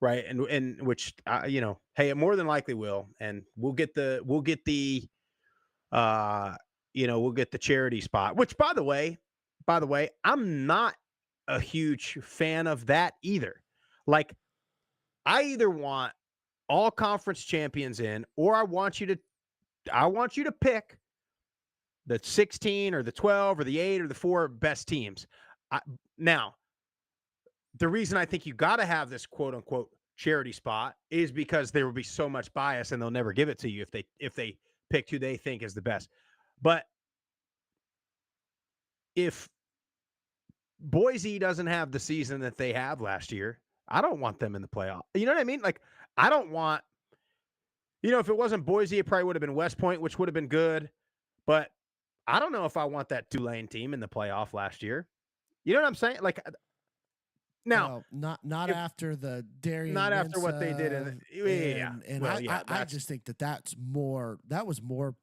[SPEAKER 1] right, and which hey, it more than likely will, and we'll get the charity spot. Which, by the way, I'm not a huge fan of that either. Like, I either want all conference champions in, or I want you to pick the 16 or the 12 or the 8 or the 4 best teams. Now, the reason I think you got to have this quote unquote charity spot is because there will be so much bias and they'll never give it to you if they picked who they think is the best. But if Boise doesn't have the season that they have last year, I don't want them in the playoff. You know what I mean? Like, I don't want, if it wasn't Boise, it probably would have been West Point, which would have been good. But I don't know if I want that Tulane team in the playoff last year. You know what I'm saying? Like, now,
[SPEAKER 7] not after the Darian,
[SPEAKER 1] not after what they did.
[SPEAKER 7] I just think that was more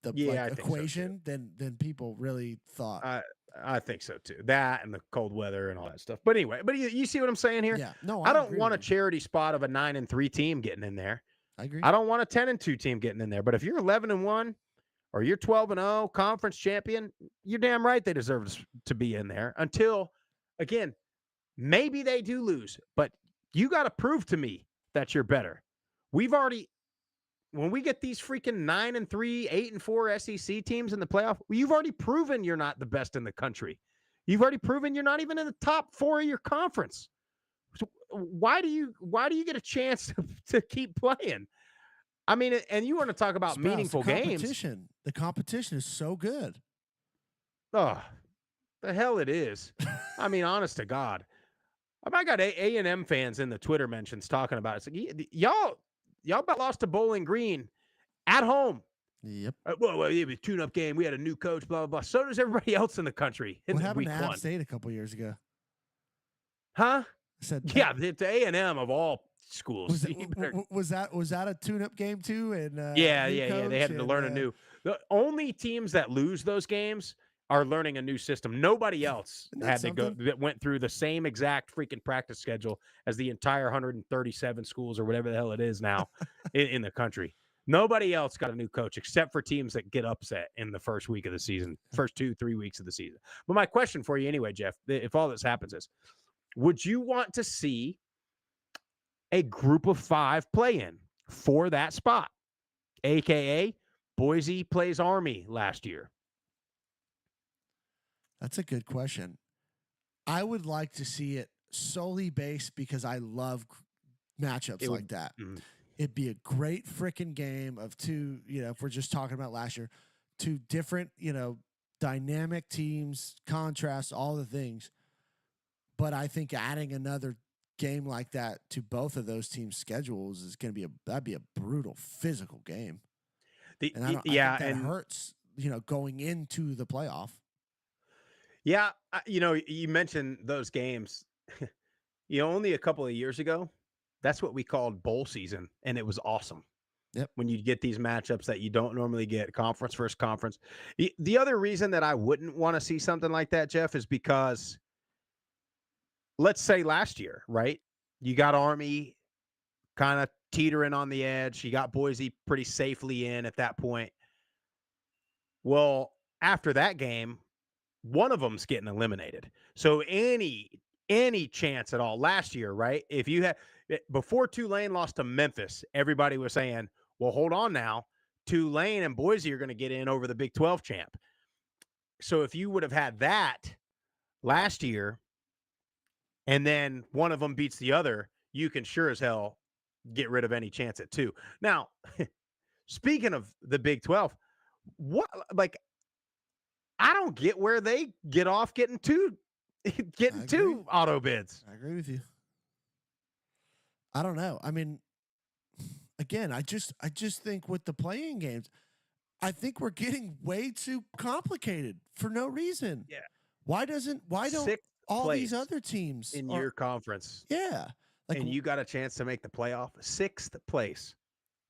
[SPEAKER 7] the equation than people really thought.
[SPEAKER 1] I think so too. That and the cold weather and all that stuff. But anyway, you see what I'm saying here?
[SPEAKER 7] Yeah. No,
[SPEAKER 1] I don't want a charity spot of a 9-3 team getting in there.
[SPEAKER 7] I agree.
[SPEAKER 1] I don't want a 10-2 team getting in there. But if you're 11-1 or you're 12-0 conference champion, you're damn right they deserve to be in there. Until, again, maybe they do lose, but you got to prove to me that you're better. When we get these freaking 9-3, 8-4 SEC teams in the playoff, you've already proven you're not the best in the country. You've already proven you're not even in the top 4 of your conference. So why do you get a chance to keep playing? I mean, and you want to talk about meaningful games.
[SPEAKER 7] The competition is so good.
[SPEAKER 1] Oh, the hell it is. I mean, honest to God. I got A&M fans in the Twitter mentions talking about it. It's like, y'all about lost to Bowling Green at home.
[SPEAKER 7] Yep.
[SPEAKER 1] Well, it was a tune-up game. We had a new coach, blah, blah, blah. So does everybody else in the country.
[SPEAKER 7] What happened to App State a couple years ago?
[SPEAKER 1] Huh?
[SPEAKER 7] I said,
[SPEAKER 1] yeah, it's A&M of all schools.
[SPEAKER 7] Was that a tune-up game too? And
[SPEAKER 1] yeah. They had to learn a new. The only teams that lose those games are learning a new system. Nobody else had to go that went through the same exact freaking practice schedule as the entire 137 schools or whatever the hell it is now in the country. Nobody else got a new coach except for teams that get upset in the first week of the season, first 2-3 weeks of the season. But my question for you anyway, Jeff, if all this happens is, would you want to see a group of 5 play-in for that spot, a.k.a. Boise plays Army last year?
[SPEAKER 7] That's a good question. I would like to see it solely based because I love matchups like that. It'd be a great freaking game of two, if we're just talking about last year, two different, dynamic teams, contrasts, all the things. But I think adding another game like that to both of those teams' schedules is going to be that'd be a brutal physical game. And I think that hurts, going into the playoff.
[SPEAKER 1] Yeah, you mentioned those games. Only a couple of years ago, that's what we called bowl season, and it was awesome.
[SPEAKER 7] Yep.
[SPEAKER 1] When you get these matchups that you don't normally get, conference versus conference. The other reason that I wouldn't want to see something like that, Jeff, is because let's say last year, right? You got Army kind of teetering on the edge. You got Boise pretty safely in at that point. Well, after that game, one of them's getting eliminated. So any chance at all last year, right? If you had before Tulane lost to Memphis, everybody was saying, well, hold on now. Tulane and Boise are going to get in over the Big 12 champ. So if you would have had that last year and then one of them beats the other, you can sure as hell get rid of any chance at 2. Now, speaking of the Big 12, I don't get where they get off getting two auto bids.
[SPEAKER 7] I agree with you. I don't know. I mean, again, I just think with the playing games, I think we're getting way too complicated for no reason.
[SPEAKER 1] Yeah.
[SPEAKER 7] Why don't all these other teams
[SPEAKER 1] in your conference?
[SPEAKER 7] Yeah.
[SPEAKER 1] And you got a chance to make the playoff, 6th place.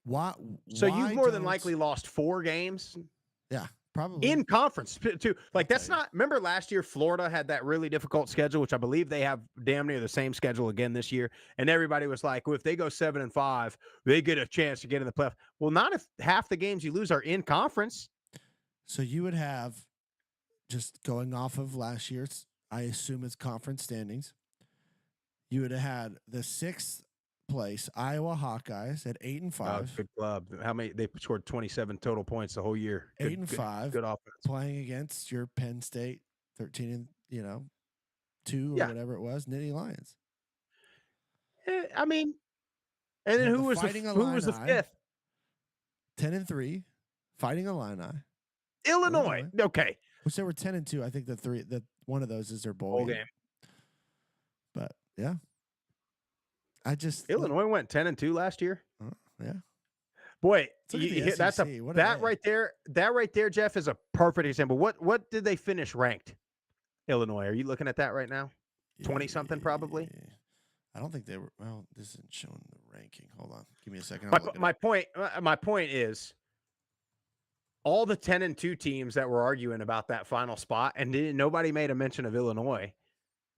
[SPEAKER 7] Why?
[SPEAKER 1] So you've more than likely lost 4 games.
[SPEAKER 7] Yeah. Probably
[SPEAKER 1] in conference too. Like that's not. Remember last year, Florida had that really difficult schedule, which I believe they have damn near the same schedule again this year. And everybody was like, "Well, if they go 7-5, they get a chance to get in the playoff." Well, not if half the games you lose are in conference.
[SPEAKER 7] So you would have, just going off of last year's, I assume it's conference standings. You would have had the 6th place Iowa Hawkeyes at 8-5.
[SPEAKER 1] Good club. How many? They scored 27 total points the whole year.
[SPEAKER 7] 8-5.
[SPEAKER 1] Good offense.
[SPEAKER 7] Playing against your Penn State 13 and 2 or whatever it was, Nittany Lions.
[SPEAKER 1] I mean, and then who was the 5th?
[SPEAKER 7] 10-3, Fighting Illini.
[SPEAKER 1] Illinois. Okay.
[SPEAKER 7] Which they were 10-2. I think that one of those is their bowl game. But yeah.
[SPEAKER 1] Illinois went 10-2 last year.
[SPEAKER 7] Yeah.
[SPEAKER 1] Boy, that right there, Jeff, is a perfect example. What did they finish ranked? Illinois. Are you looking at that right now? 20-something probably.
[SPEAKER 7] I don't think they were. Well, this isn't showing the ranking. Hold on, give me a second.
[SPEAKER 1] My point is, all the 10-2 teams that were arguing about that final spot, and nobody made a mention of Illinois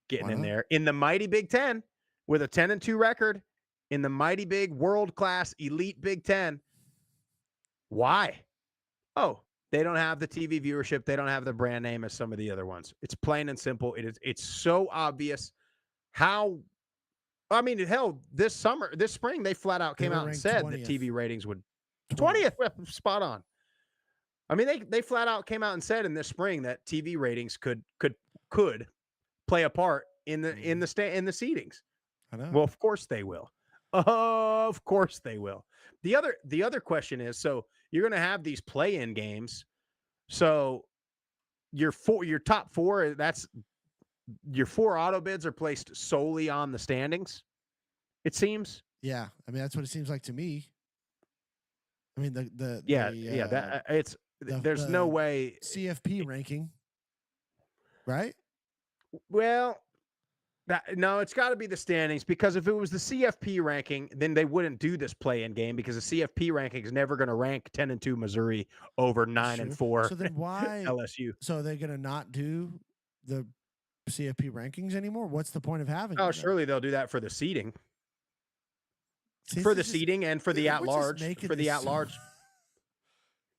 [SPEAKER 1] getting in there in the mighty Big Ten. With a 10-2 record in the mighty big world-class elite Big Ten. Why? Oh, they don't have the TV viewership. They don't have the brand name as some of the other ones. It's plain and simple. It's so obvious how, I mean, hell, this spring, they flat out came out and said 20th. That TV ratings would 20th, spot on. I mean, they flat out came out and said in this spring that TV ratings could play a part in the seedings.
[SPEAKER 7] I know.
[SPEAKER 1] Well, of course they will. Of course they will. The other question is, so you're going to have these play-in games. So your top 4, that's your 4 auto bids are placed solely on the standings. It seems.
[SPEAKER 7] Yeah, I mean that's what it seems like to me. I mean
[SPEAKER 1] there's no way
[SPEAKER 7] CFP ranking, right?
[SPEAKER 1] Well. No, it's got to be the standings, because if it was the CFP ranking, then they wouldn't do this play-in game, because the CFP ranking is never going to rank 10-2 Missouri over 9-4.
[SPEAKER 7] So then why
[SPEAKER 1] LSU?
[SPEAKER 7] So they're going to not do the CFP rankings anymore? What's the point of having?
[SPEAKER 1] Oh, surely they'll do that for the seeding.
[SPEAKER 7] See,
[SPEAKER 1] for
[SPEAKER 7] this
[SPEAKER 1] the
[SPEAKER 7] is just-
[SPEAKER 1] seating and for the
[SPEAKER 7] we're
[SPEAKER 1] at
[SPEAKER 7] just
[SPEAKER 1] large.
[SPEAKER 7] making
[SPEAKER 1] For the
[SPEAKER 7] this
[SPEAKER 1] at
[SPEAKER 7] so-
[SPEAKER 1] large.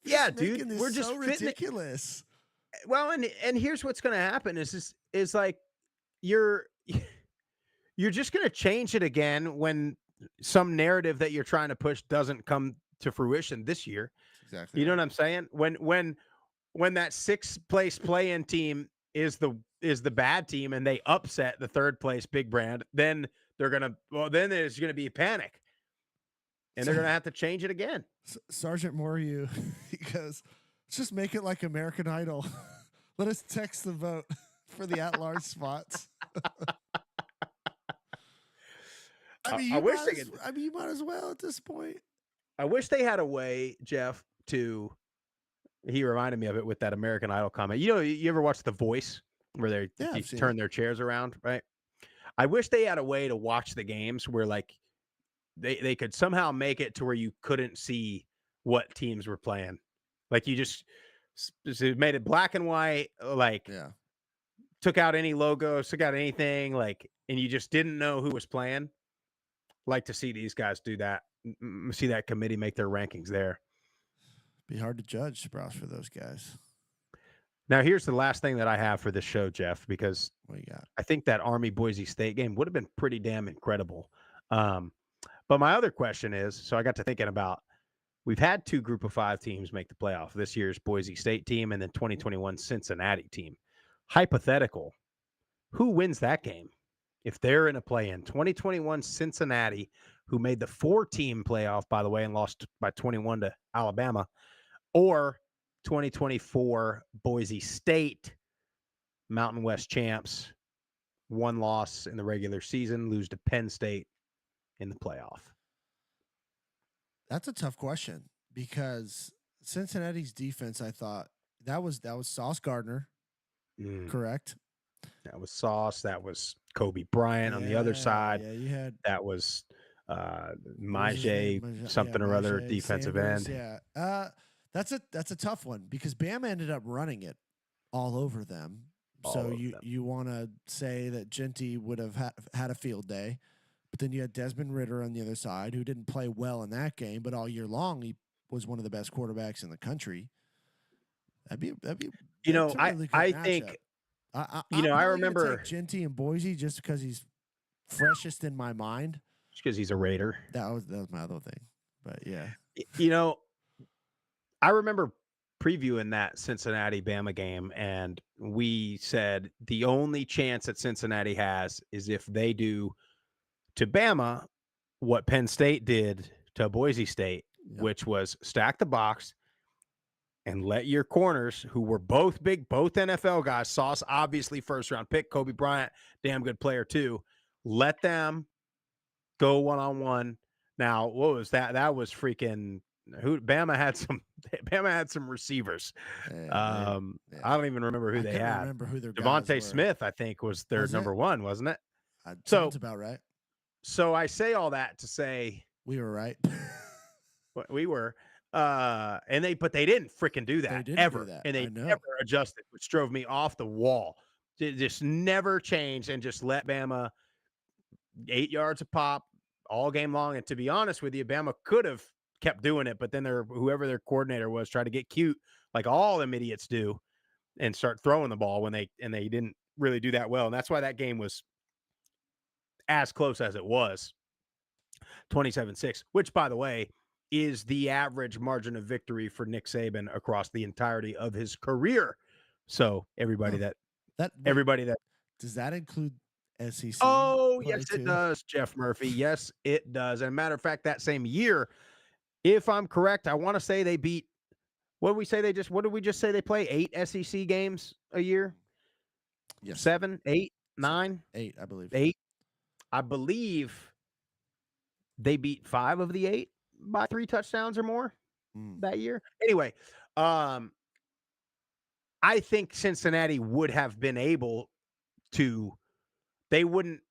[SPEAKER 7] we're
[SPEAKER 1] Yeah,
[SPEAKER 7] just making
[SPEAKER 1] dude.
[SPEAKER 7] this
[SPEAKER 1] We're just
[SPEAKER 7] so
[SPEAKER 1] fitting it.
[SPEAKER 7] ridiculous.
[SPEAKER 1] Well, and here's what's going to happen is like you're you're just going to change it again when some narrative that you're trying to push doesn't come to fruition this year.
[SPEAKER 7] Exactly.
[SPEAKER 1] You know what I'm saying? When that sixth place play-in team is the bad team and they upset the third place big brand, then then there's gonna be panic. And they're gonna have to change it again.
[SPEAKER 7] Sergeant Moriu, he goes, let's just make it like American Idol. Let us text the vote for the at-large spots.
[SPEAKER 1] I wish they could.
[SPEAKER 7] I mean, you might as well at this point.
[SPEAKER 1] I wish they had a way, Jeff, to he reminded me of it with that American Idol comment. You know, you ever watch The Voice where they
[SPEAKER 7] I've seen
[SPEAKER 1] turn
[SPEAKER 7] it.
[SPEAKER 1] their chairs around, right? I wish they had a way to watch the games where like they could somehow make it to where you couldn't see what teams were playing. Like you just made it black and white, like
[SPEAKER 7] Yeah.
[SPEAKER 1] took out any logos, took out anything, like, and you just didn't know who was playing. Like to see these guys do that, see that committee make their rankings there.
[SPEAKER 7] Be hard to judge, Sprouse, for those guys.
[SPEAKER 1] Now, here's the last thing that I have for this show, Jeff, because
[SPEAKER 7] What you got?
[SPEAKER 1] I think that Army Boise State game would have been pretty damn incredible. But my other question is, so I got to thinking about, we've had two Group of Five teams make the playoff. This year's Boise State team and then 2021 Cincinnati team. Hypothetical, who wins that game? If they're in a play-in, 2021 Cincinnati, who made the 4-team playoff, by the way, and lost by 21 to Alabama, or 2024 Boise State, Mountain West champs, 1 loss in the regular season, lose to Penn State in the playoff.
[SPEAKER 7] That's a tough question because Cincinnati's defense, I thought that was Sauce Gardner, correct?
[SPEAKER 1] That was Sauce. That was Kobe Bryant on the other side.
[SPEAKER 7] Yeah, you had
[SPEAKER 1] that was
[SPEAKER 7] Majay,
[SPEAKER 1] something or other,
[SPEAKER 7] Majay,
[SPEAKER 1] defensive
[SPEAKER 7] Sanders,
[SPEAKER 1] end.
[SPEAKER 7] Yeah, that's a tough one because Bama ended up running it all over them. You want to say that Genty would have had a field day, but then you had Desmond Ritter on the other side who didn't play well in that game, but all year long he was one of the best quarterbacks in the country. That'd be
[SPEAKER 1] You know,
[SPEAKER 7] a really good
[SPEAKER 1] I
[SPEAKER 7] matchup.
[SPEAKER 1] think
[SPEAKER 7] I
[SPEAKER 1] remember
[SPEAKER 7] take Genty and Boise just because he's freshest in my mind.
[SPEAKER 1] just because he's a Raider.
[SPEAKER 7] That was my other thing, but yeah.
[SPEAKER 1] You know, I remember previewing that Cincinnati Bama game, and we said the only chance that Cincinnati has is if they do to Bama what Penn State did to Boise State, which was stack the box and let your corners, who were both NFL guys, Sauce obviously first round pick, Kobe Bryant, damn good player too, let them go one-on-one. Now, what was that? That was freaking Bama had some receivers. I don't even remember who they had.
[SPEAKER 7] Remember who their
[SPEAKER 1] Devontae Smith, I think, was their number one, wasn't it?
[SPEAKER 7] Sounds about right.
[SPEAKER 1] So I say all that to say
[SPEAKER 7] we were right.
[SPEAKER 1] We were. But they didn't freaking do that ever. And they never adjusted, which drove me off the wall. They just never changed and just let Bama 8 yards a pop all game long. And to be honest with you, Bama could have kept doing it, but then whoever their coordinator was tried to get cute, like all them idiots do, and start throwing the ball when they didn't really do that well. And that's why that game was as close as it was, 27-6, which, by the way, is the average margin of victory for Nick Saban across the entirety of his career. So everybody that
[SPEAKER 7] does that include SEC?
[SPEAKER 1] Oh, yes, it does, Jeff Murphy. Yes, it does. And matter of fact, that same year, if I'm correct, I want to say they beat. What did we just say they play 8 SEC games a year?
[SPEAKER 7] Yes.
[SPEAKER 1] 7, 8, 9,
[SPEAKER 7] 8, I believe.
[SPEAKER 1] 8. I believe they beat 5 of the 8 by 3 touchdowns or more that year. Anyway, I think Cincinnati would have been able to. They wouldn't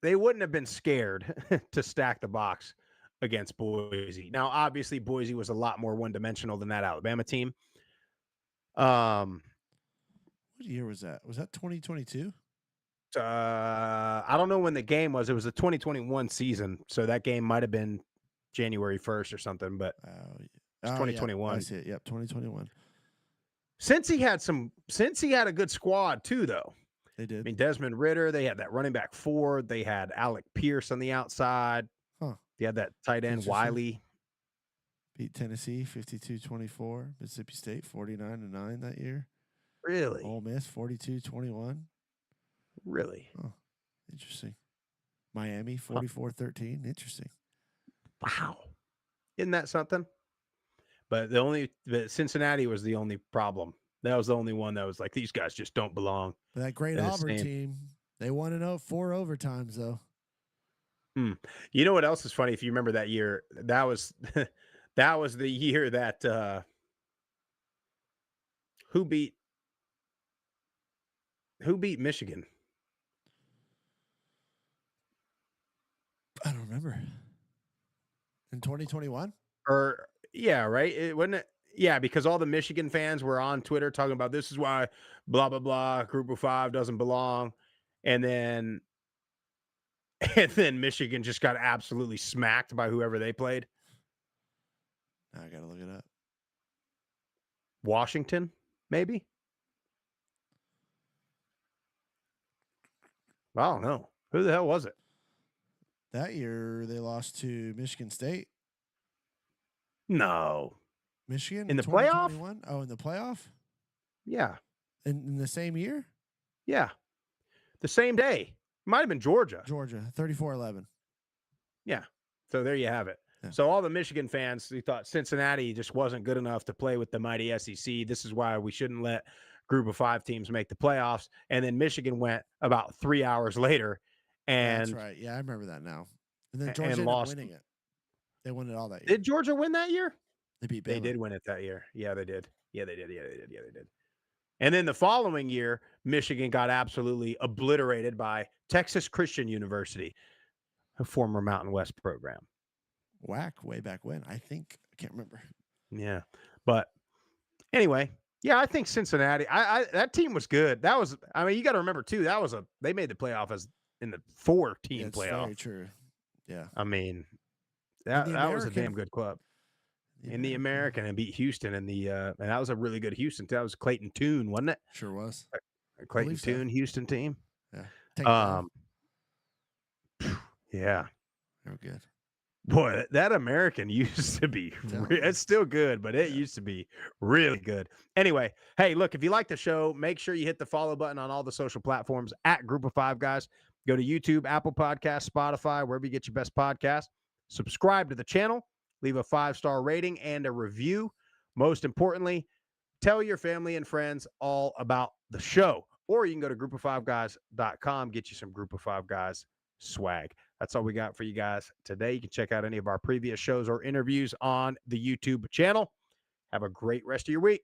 [SPEAKER 1] have been scared to stack the box against Boise. Now, obviously, Boise was a lot more one-dimensional than that Alabama team. What
[SPEAKER 7] year was that? Was that 2022?
[SPEAKER 1] I I don't know when the game was. It was the 2021 season, so that game might have been January 1st or something, but it's 2021.
[SPEAKER 7] I see it. Yep, 2021.
[SPEAKER 1] Since he had a good squad too, though.
[SPEAKER 7] They did.
[SPEAKER 1] I mean, Desmond Ritter, they had that running back Ford, they had Alec Pierce on the outside.
[SPEAKER 7] Huh.
[SPEAKER 1] They had that tight end Wiley.
[SPEAKER 7] Beat Tennessee 52-24. Mississippi State 49-9 that year.
[SPEAKER 1] Really?
[SPEAKER 7] Ole Miss 42-21.
[SPEAKER 1] Really?
[SPEAKER 7] Oh, interesting. Miami 44-13. Interesting.
[SPEAKER 1] Wow. Isn't that something? But Cincinnati was the only problem. That was the only one that was like, these guys just don't belong.
[SPEAKER 7] But that great Auburn team, they won in 4 overtimes, though.
[SPEAKER 1] You know what else is funny? If you remember that year, that was that was the year that who beat Michigan?
[SPEAKER 7] I don't remember. In 2021?
[SPEAKER 1] Or yeah, right? It wasn't it. Yeah, because all the Michigan fans were on Twitter talking about this is why blah blah blah group of 5 doesn't belong. And then Michigan just got absolutely smacked by whoever they played.
[SPEAKER 7] Now I gotta look it up.
[SPEAKER 1] Washington, maybe? I don't know. Who the hell was it?
[SPEAKER 7] That year they lost to Michigan State.
[SPEAKER 1] No.
[SPEAKER 7] Michigan
[SPEAKER 1] in the playoff?
[SPEAKER 7] Oh, in the playoff?
[SPEAKER 1] Yeah.
[SPEAKER 7] In the same year?
[SPEAKER 1] Yeah. The same day. Might have been Georgia.
[SPEAKER 7] 34-11.
[SPEAKER 1] Yeah. So there you have it.
[SPEAKER 7] Yeah.
[SPEAKER 1] So all the Michigan fans, they thought Cincinnati just wasn't good enough to play with the mighty SEC. This is why we shouldn't let group of 5 teams make the playoffs. And then Michigan went about 3 hours later. And
[SPEAKER 7] that's right. Yeah, I remember that now. And then Georgia ended up winning it. They won it all that year.
[SPEAKER 1] Did Georgia win that year?
[SPEAKER 7] They beat Bama.
[SPEAKER 1] They did win it that year. Yeah, they did. Yeah, they did. Yeah, they did. Yeah, they did. And then the following year, Michigan got absolutely obliterated by Texas Christian University, a former Mountain West program.
[SPEAKER 7] Whack way back when. I think. I can't remember.
[SPEAKER 1] Yeah. But anyway, yeah, I think Cincinnati, I that team was good. That was, I mean, you got to remember too, they made the playoff as in the 4-team playoff.
[SPEAKER 7] Very true. Yeah.
[SPEAKER 1] I mean, that was a damn good club. In the American, and beat Houston in the and that was a really good Houston. That was Clayton Tune, wasn't it?
[SPEAKER 7] Sure was.
[SPEAKER 1] Clayton Tune, Houston team.
[SPEAKER 7] Yeah.
[SPEAKER 1] Yeah.
[SPEAKER 7] They're good.
[SPEAKER 1] Boy, that American used to be, it's still good, but it used to be really good. Anyway, hey, look, if you like the show, make sure you hit the follow button on all the social platforms at Group of 5 Guys. Go to YouTube, Apple Podcasts, Spotify, wherever you get your best podcast. Subscribe to the channel. Leave a 5-star rating and a review. Most importantly, tell your family and friends all about the show. Or you can go to group5guys.com, get you some Group of 5 Guys swag. That's all we got for you guys today. You can check out any of our previous shows or interviews on the YouTube channel. Have a great rest of your week.